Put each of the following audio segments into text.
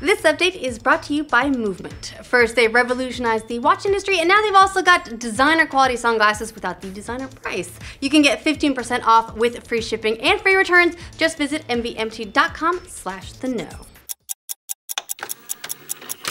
This update is brought to you by Movement. First, they revolutionized the watch industry, and now they've also got designer quality sunglasses without the designer price. You can get 15% off with free shipping and free returns. Just visit mvmt.com/theknow.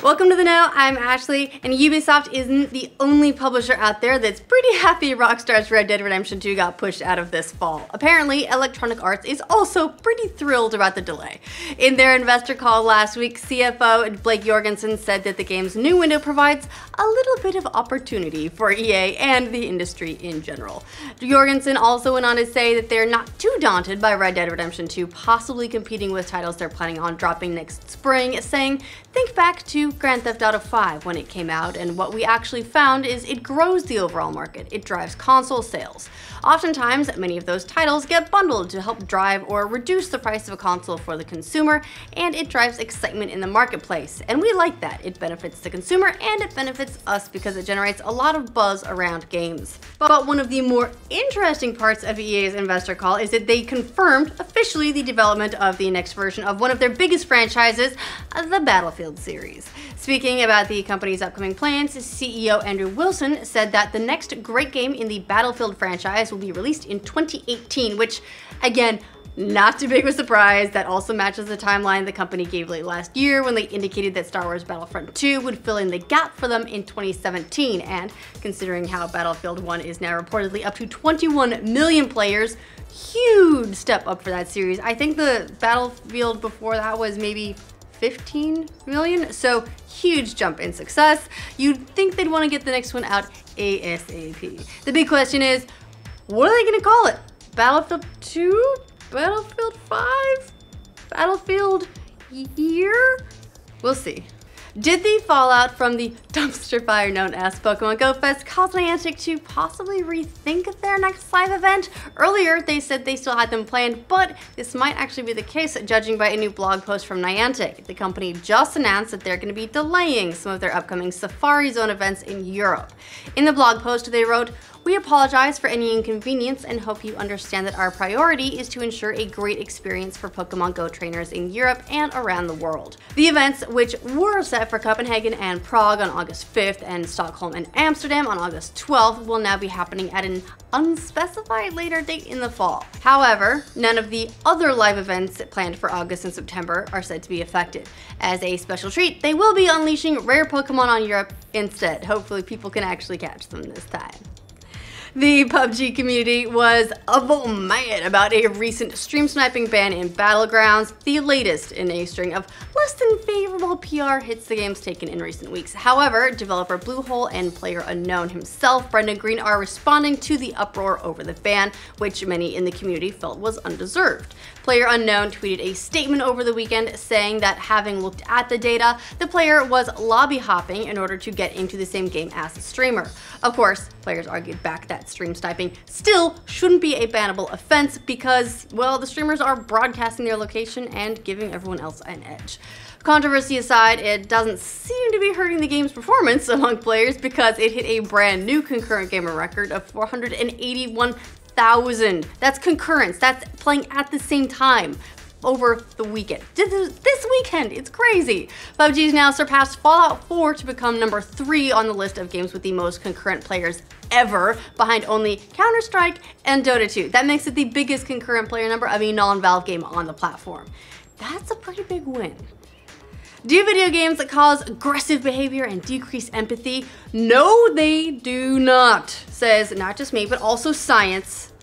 Welcome to The Know, I'm Ashley, and Ubisoft isn't the only publisher out there that's pretty happy Rockstar's Red Dead Redemption 2 got pushed out of this fall. Apparently, Electronic Arts is also pretty thrilled about the delay. In their investor call last week, CFO Blake Jorgensen said that the game's new window provides a little bit of opportunity for EA and the industry in general. Jorgensen also went on to say that they're not too daunted by Red Dead Redemption 2 possibly competing with titles they're planning on dropping next spring, saying, "Think back to Grand Theft Auto 5 when it came out, and what we actually found is it grows the overall market. It drives console sales. Oftentimes, many of those titles get bundled to help drive or reduce the price of a console for the consumer, and it drives excitement in the marketplace. And we like that. It benefits the consumer and it benefits us because it generates a lot of buzz around games." But one of the more interesting parts of EA's investor call is that they confirmed officially the development of the next version of one of their biggest franchises, the Battlefield series. Speaking about the company's upcoming plans, CEO Andrew Wilson said that the next great game in the Battlefield franchise will be released in 2018, which, again, not too big of a surprise. That also matches the timeline the company gave late last year when they indicated that Star Wars Battlefront 2 would fill in the gap for them in 2017. And considering how Battlefield 1 is now reportedly up to 21 million players, huge step up for that series. I think the Battlefield before that was maybe 15 million, so huge jump in success. You'd think they'd want to get the next one out ASAP. The big question is, what are they going to call it? Battlefield 2? Battlefield 5? Battlefield year? We'll see. Did the fallout from the dumpster fire known as Pokemon Go Fest cause Niantic to possibly rethink their next live event? Earlier, they said they still had them planned, but this might actually be the case, judging by a new blog post from Niantic. The company just announced that they're going to be delaying some of their upcoming Safari Zone events in Europe. In the blog post, they wrote, "We apologize for any inconvenience and hope you understand that our priority is to ensure a great experience for Pokemon Go trainers in Europe and around the world." The events, which were set for Copenhagen and Prague on August 5th and Stockholm and Amsterdam on August 12th, will now be happening at an unspecified later date in the fall. However, none of the other live events planned for August and September are said to be affected. As a special treat, they will be unleashing rare Pokemon on Europe instead. Hopefully people can actually catch them this time. The PUBG community was mad about a recent stream sniping ban in Battlegrounds, the latest in a string of less than favorable PR hits the game's taken in recent weeks. However, developer Bluehole and PlayerUnknown himself, Brendan Green, are responding to the uproar over the ban, which many in the community felt was undeserved. PlayerUnknown tweeted a statement over the weekend saying that having looked at the data, the player was lobby hopping in order to get into the same game as the streamer. Of course, players argued back that stream sniping still shouldn't be a bannable offense because, well, the streamers are broadcasting their location and giving everyone else an edge. Controversy aside, it doesn't seem to be hurting the game's performance among players because it hit a brand new concurrent gamer record of 481,000. That's concurrence. That's playing at the same time over the weekend. This weekend, it's crazy. PUBG's now surpassed Fallout 4 to become number 3 on the list of games with the most concurrent players ever, behind only Counter-Strike and Dota 2. That makes it the biggest concurrent player number of a non-Valve game on the platform. That's a pretty big win. Do video games cause aggressive behavior and decrease empathy? No, they do not, says not just me, but also science.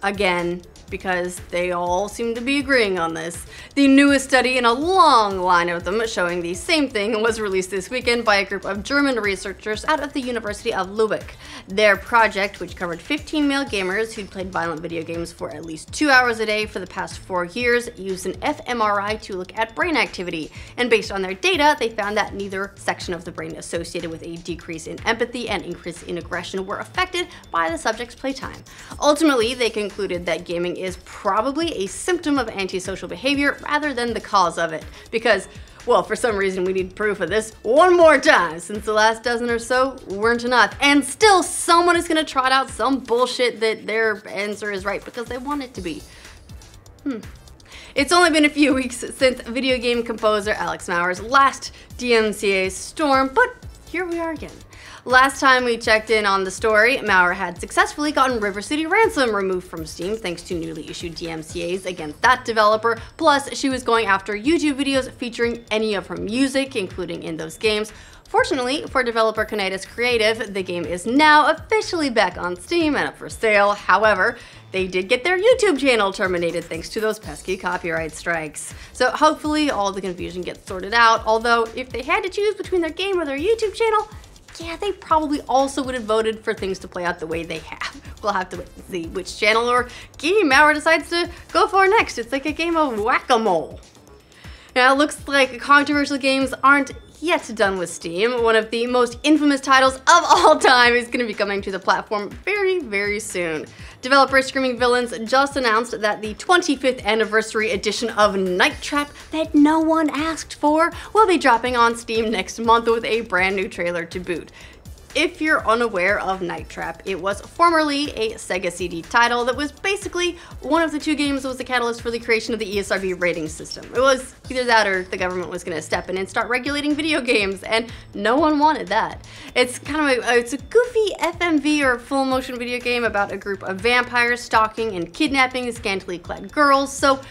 Again, because they all seem to be agreeing on this. The newest study in a long line of them showing the same thing was released this weekend by a group of German researchers out of the University of Lübeck. Their project, which covered 15 male gamers who'd played violent video games for at least 2 hours a day for the past 4 years, used an fMRI to look at brain activity. And based on their data, they found that neither section of the brain associated with a decrease in empathy and increase in aggression were affected by the subject's playtime. Ultimately, they concluded that gaming is probably a symptom of antisocial behavior rather than the cause of it. Because, well, for some reason we need proof of this one more time, since the last dozen or so weren't enough. And still someone is gonna trot out some bullshit that their answer is right because they want it to be. It's only been a few weeks since video game composer Alex Mauer's last DMCA storm, but here we are again. Last time we checked in on the story, Mauer had successfully gotten River City Ransom removed from Steam thanks to newly issued DMCAs against that developer, plus she was going after YouTube videos featuring any of her music, including in those games. Fortunately for developer Conitis Creative, the game is now officially back on Steam and up for sale. However, they did get their YouTube channel terminated thanks to those pesky copyright strikes. So hopefully all the confusion gets sorted out, although if they had to choose between their game or their YouTube channel, yeah, they probably also would have voted for things to play out the way they have. We'll have to wait and see which channel or game Mauer decides to go for next. It's like a game of whack-a-mole. Now, it looks like controversial games aren't yet done with Steam. One of the most infamous titles of all time is going to be coming to the platform very, very soon. Developer Screaming Villains just announced that the 25th anniversary edition of Night Trap that no one asked for will be dropping on Steam next month with a brand new trailer to boot. If you're unaware of Night Trap, it was formerly a Sega CD title that was basically one of the two games that was the catalyst for the creation of the ESRB rating system. It was either that or the government was going to step in and start regulating video games, and no one wanted that. It's kind of it's a goofy FMV or full motion video game about a group of vampires stalking and kidnapping scantily clad girls, so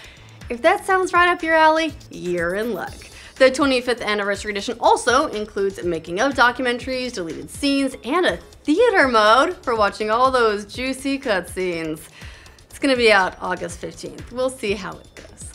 if that sounds right up your alley, you're in luck. The 25th anniversary edition also includes making of documentaries, deleted scenes, and a theater mode for watching all those juicy cutscenes. It's gonna be out August 15th. We'll see how it goes.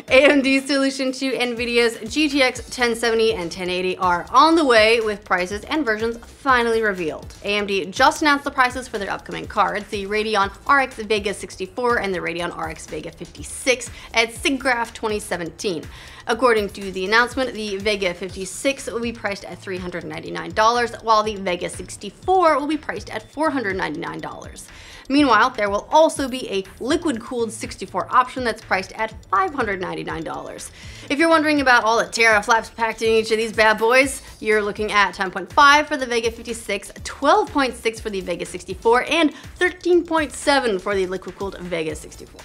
AMD's solution to Nvidia's GTX 1070 and 1080 are on the way, with prices and versions finally revealed. AMD just announced the prices for their upcoming cards, the Radeon RX Vega 64 and the Radeon RX Vega 56 at SIGGRAPH 2017. According to the announcement, the Vega 56 will be priced at $399, while the Vega 64 will be priced at $499. Meanwhile, there will also be a liquid-cooled 64 option that's priced at $599. If you're wondering about all the teraflops packed in each of these bad boys, you're looking at 10.5 for the Vega 56, 12.6 for the Vega 64, and 13.7 for the liquid-cooled Vega 64.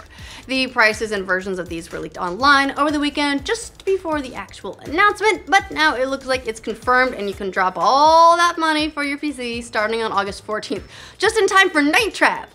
The prices and versions of these were leaked online over the weekend just before the actual announcement, but now it looks like it's confirmed and you can drop all that money for your PC starting on August 14th, just in time for Night Trap.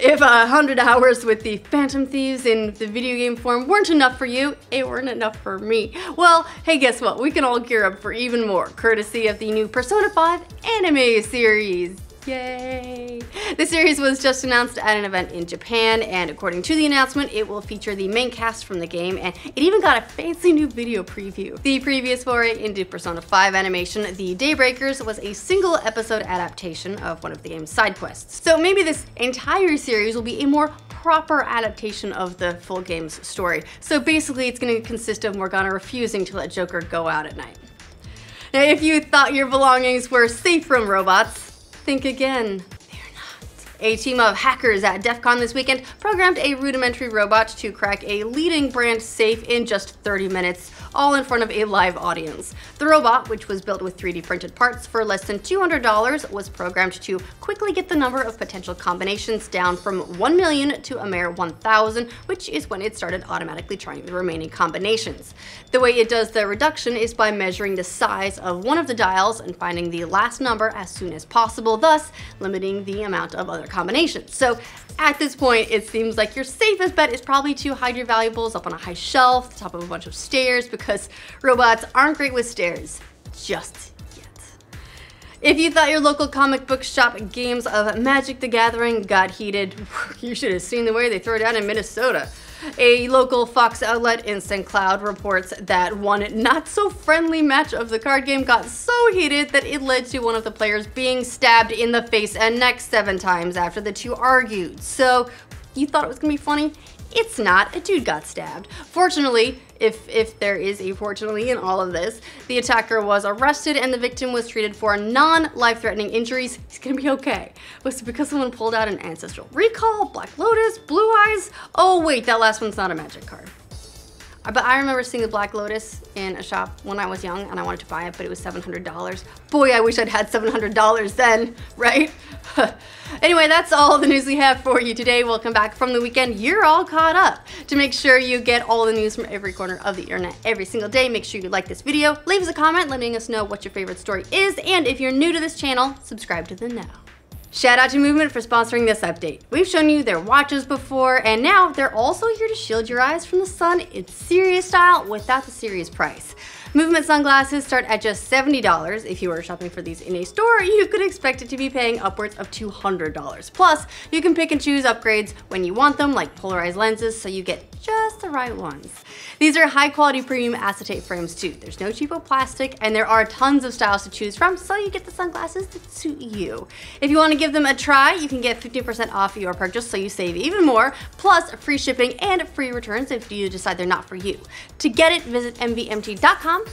If 100 hours with the Phantom Thieves in the video game form weren't enough for you, it weren't enough for me. Well, hey, guess what? We can all gear up for even more, courtesy of the new Persona 5 anime series. Yay! The series was just announced at an event in Japan, and according to the announcement, it will feature the main cast from the game, and it even got a fancy new video preview. The previous foray into Persona 5 animation, The Daybreakers, was a single episode adaptation of one of the game's side quests. So maybe this entire series will be a more proper adaptation of the full game's story. So basically, it's going to consist of Morgana refusing to let Joker go out at night. Now, if you thought your belongings were safe from robots, think again. They're not. A team of hackers at DEF CON this weekend programmed a rudimentary robot to crack a leading brand safe in just 30 minutes, all in front of a live audience. The robot, which was built with 3D printed parts for less than $200, was programmed to quickly get the number of potential combinations down from 1 million to a mere 1,000, which is when it started automatically trying the remaining combinations. The way it does the reduction is by measuring the size of one of the dials and finding the last number as soon as possible, thus limiting the amount of other combinations. So at this point, it seems like your safest bet is probably to hide your valuables up on a high shelf, the top of a bunch of stairs, because robots aren't great with stairs just yet. If you thought your local comic book shop games of Magic the Gathering got heated, you should have seen the way they throw down in Minnesota. A local Fox outlet in St. Cloud reports that one not-so-friendly match of the card game got so heated that it led to one of the players being stabbed in the face and neck 7 times after the two argued. So, you thought it was gonna be funny? It's not. A dude got stabbed. Fortunately, if there is a fortunately in all of this, the attacker was arrested and the victim was treated for non-life-threatening injuries. He's gonna be okay. Was it because someone pulled out an Ancestral Recall, Black Lotus, Blue Eyes? Oh wait, that last one's not a magic card. But I remember seeing the Black Lotus in a shop when I was young and I wanted to buy it, but it was $700. Boy, I wish I'd had $700 then, right? Anyway, that's all the news we have for you today. Welcome back from the weekend. You're all caught up. To make sure you get all the news from every corner of the internet every single day, make sure you like this video, leave us a comment letting us know what your favorite story is, and if you're new to this channel, subscribe to the Know. Shout out to Movement for sponsoring this update. We've shown you their watches before, and now they're also here to shield your eyes from the sun in serious style without the serious price. Movement sunglasses start at just $70. If you are shopping for these in a store, you could expect it to be paying upwards of $200. Plus, you can pick and choose upgrades when you want them, like polarized lenses, so you get just the right ones. These are high quality premium acetate frames too. There's no cheapo plastic, and there are tons of styles to choose from, so you get the sunglasses that suit you. If you want to give them a try, you can get 50% off your purchase, so you save even more, plus free shipping and free returns if you decide they're not for you. To get it, visit mvmt.com/theknow.